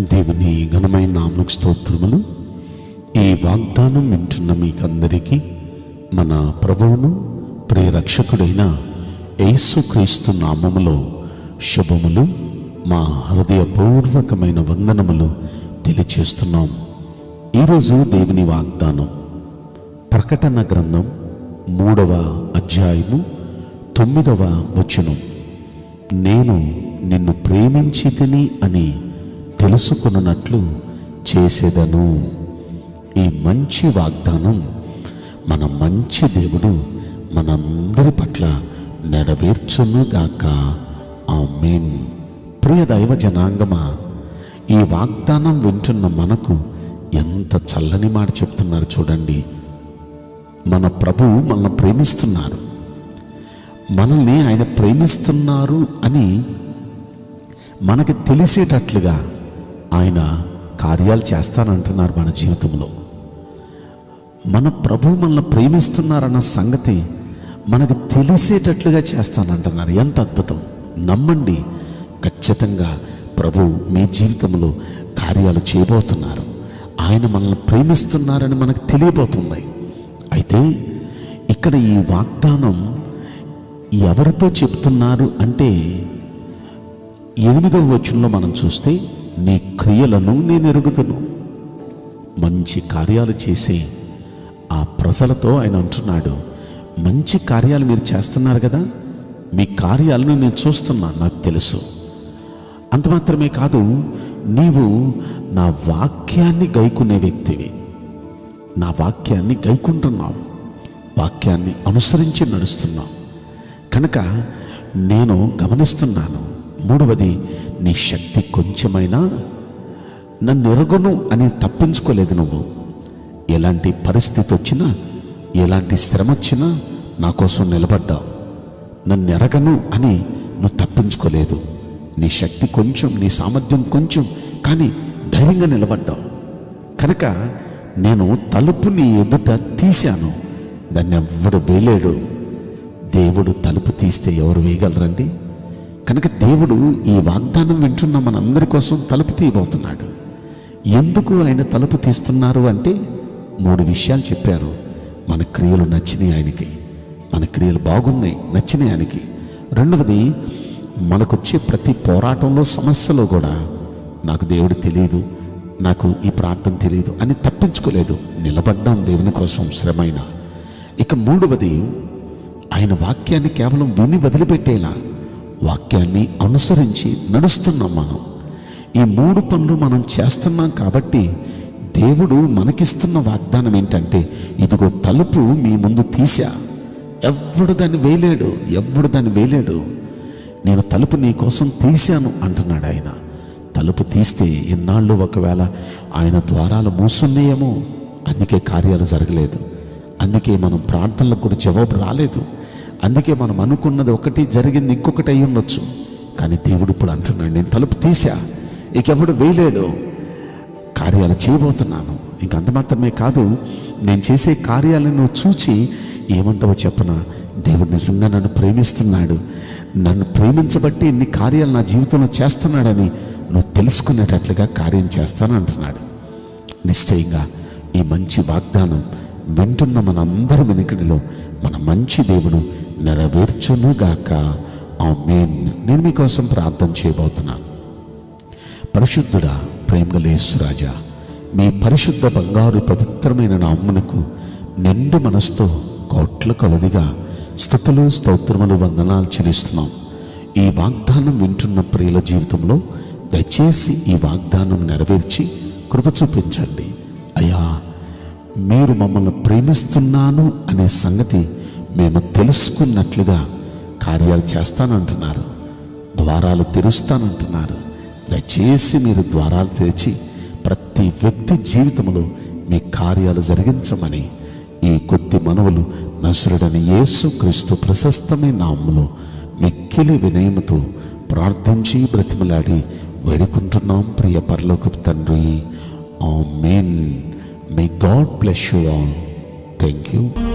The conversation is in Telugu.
దేవుని ఘనమైన నామమునకు స్తోత్రములు. ఈ వాగ్దానం వింటున్న మీకందరికీ మన ప్రభువును ప్రియరక్షకుడైన యేసుక్రీస్తు నామములో శుభములు, మా హృదయపూర్వకమైన వందనములు తెలియచేస్తున్నాం. ఈరోజు దేవుని వాగ్దానం ప్రకటన గ్రంథం 3వ అధ్యాయము 9వ వచనం. నేను నిన్ను ప్రేమించితిని అని తెలుసుకున్నట్లు చేసేదను. ఈ మంచి వాగ్దానం మన మంచి దేవుడు మనందరి పట్ల నెరవేర్చునుగాక. ఆమేన్. ప్రియ దైవ జనాంగమా, ఈ వాగ్దానం వింటున్న మనకు ఎంత చల్లని మాట చెప్తున్నారు చూడండి. మన ప్రభువు మనల్ని ప్రేమిస్తున్నారు, మనల్ని ఆయన ప్రేమిస్తున్నారు అని మనకి తెలిసేటట్లుగా ఆయన కార్యాలు చేస్తానంటున్నారు. మన జీవితంలో మన ప్రభువు మనల్ని ప్రేమిస్తున్నారన్న సంగతి మనకు తెలిసేటట్లుగా చేస్తానంటున్నారు. ఎంత అద్భుతం! నమ్మండి, ఖచ్చితంగా ప్రభు మీ జీవితంలో కార్యాలు చేయబోతున్నారు. ఆయన మనల్ని ప్రేమిస్తున్నారని మనకు తెలియబోతుంది. అయితే ఇక్కడ ఈ వాగ్దానం ఎవరితో చెప్తున్నారు అంటే 8వ వచనంలో మనం చూస్తే, నీ క్రియలను నేను ఎరుగుదును. మంచి కార్యాలు చేసే ఆ ప్రజలతో ఆయన అంటున్నాడు, మంచి కార్యాలు మీరు చేస్తున్నారు కదా, మీ కార్యాలను నేను చూస్తున్నాను, నాకు తెలుసు. అంత మాత్రమే కాదు, నీవు నా వాక్యాన్ని గైకునే వ్యక్తివి. నా వాక్యాన్ని గైకుంటున్నావు, వాక్యాన్ని అనుసరించి నడుస్తున్నావు కనుక నేను గమనిస్తున్నాను. 3వది, నీ శక్తి కొంచెమైనా నన్ను ఎరగను అని తప్పించుకోలేదు. నువ్వు ఎలాంటి పరిస్థితి వచ్చినా, ఎలాంటి శ్రమ వచ్చినా నా కోసం నిలబడ్డావు. నన్ను ఎరగను అని నువ్వు తప్పించుకోలేదు. నీ శక్తి కొంచెం, నీ సామర్థ్యం కొంచెం, కానీ ధైర్యంగా నిలబడ్డావు కనుక నేను తలుపు నీ ఎదుట తీశాను, దాన్ని ఎవ్వడు వేయలేడు. దేవుడు తలుపు తీస్తే ఎవరు వేయగలరండి? కనుక దేవుడు ఈ వాగ్దానం వింటున్న మనందరి కోసం తలుపు తీయబోతున్నాడు. ఎందుకు ఆయన తలుపు తీస్తున్నారు అంటే 3 విషయాలు చెప్పారు. మన క్రియలు నచ్చినాయి ఆయనకి, మన క్రియలు బాగున్నాయి, నచ్చినాయి ఆయనకి. 2వది, మనకొచ్చే ప్రతి పోరాటంలో, సమస్యలో కూడా నాకు దేవుడు తెలియదు, నాకు ఈ ప్రార్థన తెలియదు అని తప్పించుకోలేదు, నిలబడ్డాం దేవుని కోసం శ్రమైనా. ఇక 3వది, ఆయన వాక్యాన్ని కేవలం విని వదిలిపెట్టేలా వాక్యాన్ని అనుసరించి నడుస్తున్నాం మనం. ఈ 3 పనులు మనం చేస్తున్నాం కాబట్టి దేవుడు మనకిస్తున్న వాగ్దానం ఏంటంటే, ఇదిగో తలుపు మీ ముందు తీసా, ఎవడు దాన్ని వేయలేడు, నేను తలుపు నీ కోసం తీశాను అంటున్నాడు ఆయన. తలుపు తీస్తే ఇన్నాళ్ళు ఒకవేళ ఆయన ద్వారాలు మూసున్నాయేమో, అందుకే కార్యాలు జరగలేదు, అందుకే మనం ప్రార్థనలకు కూడా జవాబు రాలేదు, అందుకే మనం అనుకున్నది ఒకటి జరిగింది ఇంకొకటి అయి ఉండొచ్చు. కానీ దేవుడు ఇప్పుడు అంటున్నాడు, నేను తలుపు తీసా, ఇంకెవడు వేయలేడు, కార్యాలు చేయబోతున్నాను. ఇంక అంత మాత్రమే కాదు, నేను చేసే కార్యాలను నువ్వు చూచి ఏమంటావో చెప్పనా, దేవుడు నిజంగా నన్ను ప్రేమిస్తున్నాడు, నన్ను ప్రేమించబట్టి ఇన్ని కార్యాలు నా జీవితంలో చేస్తున్నాడని నువ్వు తెలుసుకునేటట్లుగా కార్యం చేస్తాను అంటున్నాడు. నిశ్చయంగా ఈ మంచి వాగ్దానం వింటున్న మనందరి వెనుకడిలో మన మంచి దేవుడు నెరవేర్చునుగాక. ఆమేన్. నేను మీకోసం ప్రార్థన చేయబోతున్నాను. పరిశుద్ధుడా, ప్రేమగల యేసురాజా, మీ పరిశుద్ధ బంగారు పవిత్రమైన నామమునకు నిండు మనసుతో కోట్ల కొలదిగా స్తుతులు, స్తోత్రములు, వందనాలు చెల్లిస్తున్నాం. ఈ వాగ్దానం వింటున్న ప్రియుల జీవితంలో దయచేసి ఈ వాగ్దానం నెరవేర్చి కృప చూపించండి. అయ్యా, మీరు మమ్మల్ని ప్రేమిస్తున్నాను అనే సంగతి మేము తెలుసుకున్నట్లుగా కార్యాలు చేస్తానంటున్నారు, ద్వారాలు తెరుస్తానంటున్నారు. దయచేసి మీరు ద్వారాలు తెరిచి ప్రతి వ్యక్తి జీవితంలో మీ కార్యాలు జరిగించమని ఈ కొద్ది మనవులు నజరుడైన యేసుక్రీస్తు ప్రశస్తమైన నామములో మిక్కిలి వినయముతో ప్రార్థించి బ్రతిమలాడి వేడుకుంటున్నాం ప్రియ పరలోకపు తండ్రి. ఆమేన్. May God bless you all. Thank you.